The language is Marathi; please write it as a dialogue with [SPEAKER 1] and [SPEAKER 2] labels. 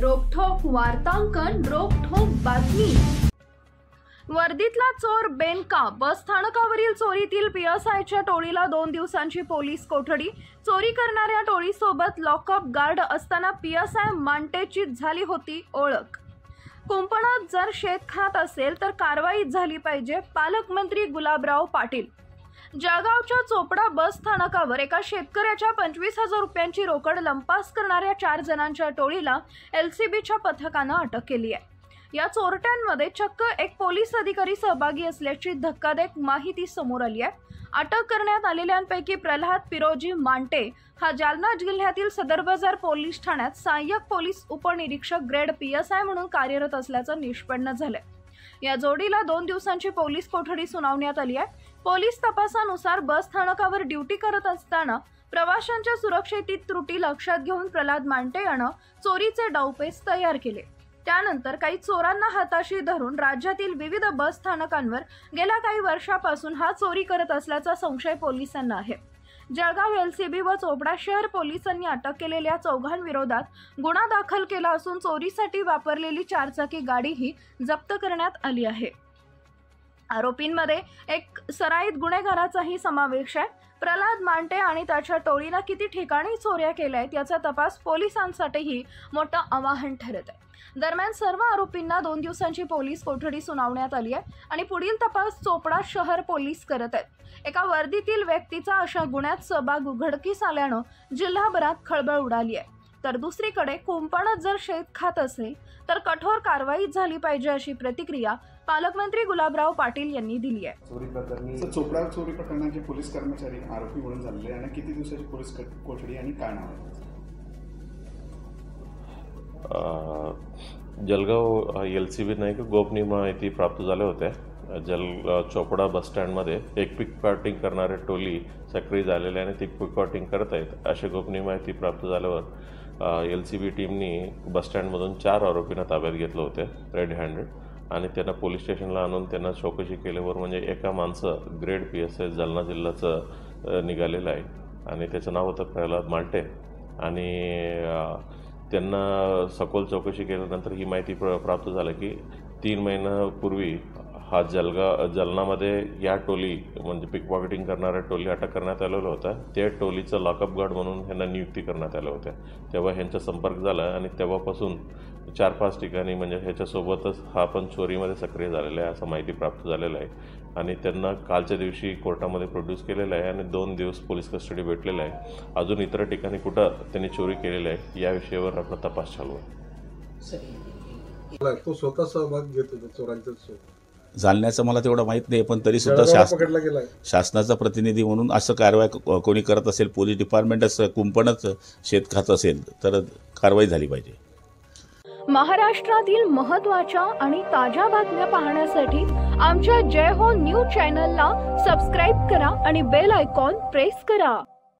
[SPEAKER 1] रोखठोक वार्तांकन, रोखठोक बातमी। वर्दीतला चोर बेनका। बस स्थानकावरील चोरीतील पीएसआयच्या टोळीला 2 दिवसांची पोलीस कोठडी। चोरी करणाऱ्या टोळीसोबत लॉकअप गार्ड असताना पीएसआय मांटेची झाली होती ओळख। कुंपणात जर शेत खात असेल तर कारवाई झाली पाहिजे, पालकमंत्री गुलाबराव पाटील। जळगावच्या चोपडा बस स्थानकावर एका शेतकऱ्याच्या 25,000 रुपयांची रोकड लंपास करणाऱ्या 4 जणांच्या टोळीला एलसीबीच्या पथकानं अटक केली आहे। या चोरट्यांमध्ये चक्क एक पोलीस अधिकारी सहभागी असल्याची धक्कादायक माहिती समोर आली आहे। अटक करण्यात आलेल्यांपैकी प्रल्हाद पिरोजी मांटे हा जालना जिल्ह्यातील सदर बाजार पोलीस ठाण्यात सहाय्यक पोलीस उपनिरीक्षक ग्रेड पीएसआय म्हणून कार्यरत असल्याचं निष्पन्न झालंय। या जोडीला 2 दिवसांची पोलीस कोठडी सुनावण्यात आली आहे। पोलीस तपासानुसार बस स्थानकावर ड्युटी करत असताना प्रवाशांच्या सुरक्षेतील त्रुटी लक्षात घेऊन प्रल्हाद मांटे यानं चोरीचे डावपेच तयार केले। त्यानंतर काही चोरांना हाताशी धरून राज्यातील विविध बस स्थानकांवर गेल्या काही वर्षापासून हा चोरी करत असल्याचा संशय पोलिसांना आहे। जळगाव एलसीबी व चोपडा शहर पोलिसांनी अटक केलेल्या 4 विरोधात गुन्हा दाखल केला असून चोरीसाठी वापरलेली 4 चाकी गाडीही जप्त करण्यात आली आहे। आरोपींमध्ये एक सराईत गुन्हेगाराचाही समावेश आहे। प्रल्हाद मांटे आणि त्याच्या टोळीनं किती ठिकाणी चोऱ्या केल्या आहेत याचा तपास पोलिसांसाठीही मोठं आव्हान ठरत आहे। दरम्यान सर्व आरोपींना 2 दिवसांची पोलीस कोठडी सुनावण्यात आली आहे आणि पुढील तपास चोपडा शहर पोलीस करत आहेत। एका वर्दीतील व्यक्तीचा अशा गुन्ह्यात सहभाग उघडकीस आल्यानं जिल्हाभरात खळबळ उडाली आहे, तर दुसरीकडे कुंपणात जर शेत खात असेल तर कठोर कारवाई झाली पाहिजे अशी प्रतिक्रिया पालकमंत्री गुलाबराव पाटील यांनी दिली आहे।
[SPEAKER 2] चोरी प्रकरणी चोपडा चोरी प्रकरणाचे पोलीस कर्मचारी आरोपी म्हणून झालेले आणि किती दिवसाची पोलीस कोठडी आणि काय नाव आहे?
[SPEAKER 3] जळगाव एलसीबीने एक गोपनीय माहिती प्राप्त झाल्या होत्या। चोपडा बस स्टँडमध्ये एक पिकपॉकेटिंग करणारे टोली सक्रिय झालेले आणि ती पिकपॉकेटिंग करत आहेत अशी गोपनीय माहिती प्राप्त झाल्यावर एलसीबी टीमनी बस स्टँडमधून 4 आरोपींना ताब्यात घेतलं होते रेड हँडेड आणि त्यांना पोलीस स्टेशनला आणून त्यांना चौकशी केल्यावर म्हणजे एका माणसं ग्रेड पीएसआय जालना जिल्ह्याचं निघालेलं आहे आणि त्याचं नाव होतं प्रल्हाद मांटे आणि त्यांना सखोल चौकशी केल्यानंतर ही माहिती प्राप्त झाली की 3 महिन्यापूर्वी हा जालनामध्ये या टोली म्हणजे पिकपॉकेटिंग करणाऱ्या टोली अटक करण्यात आलेलं होतं। त्या टोलीचं लॉकअप गार्ड म्हणून ह्यांना नियुक्ती करण्यात आल्या होत्या। तेव्हा ह्यांचा संपर्क झाला आणि तेव्हापासून 4-5 ठिकाणी म्हणजे ह्याच्यासोबतच हा पण चोरीमध्ये सक्रिय झालेला आहे असं माहिती प्राप्त झालेलं आहे आणि त्यांना कालच्या दिवशी कोर्टामध्ये प्रोड्यूस केलेलं आहे आणि 2 दिवस पोलीस कस्टडी भेटलेलं आहे। अजून इतर ठिकाणी कुठं त्यांनी चोरी केलेली आहे या विषयावर आपला तपास चालू आहे।
[SPEAKER 4] तो स्वतः सहभाग घेत होता चोरांच्या
[SPEAKER 5] जालन्याचं मला तेवढं माहीत नाही, पण तरी सुद्धा शासनाचा प्रतिनिधी म्हणून असं कारवाई कोणी करत असेल, पोलीस डिपार्टमेंटच कुंपणच शेत खात असेल तर कारवाई झाली पाहिजे।
[SPEAKER 1] महाराष्ट्रातील महत्त्वाच्या आणि ताज्या बातम्या पाहण्यासाठी आमच्या जय हो न्यूज चॅनलला सबस्क्राईब करा आणि बेल आयकॉन प्रेस करा।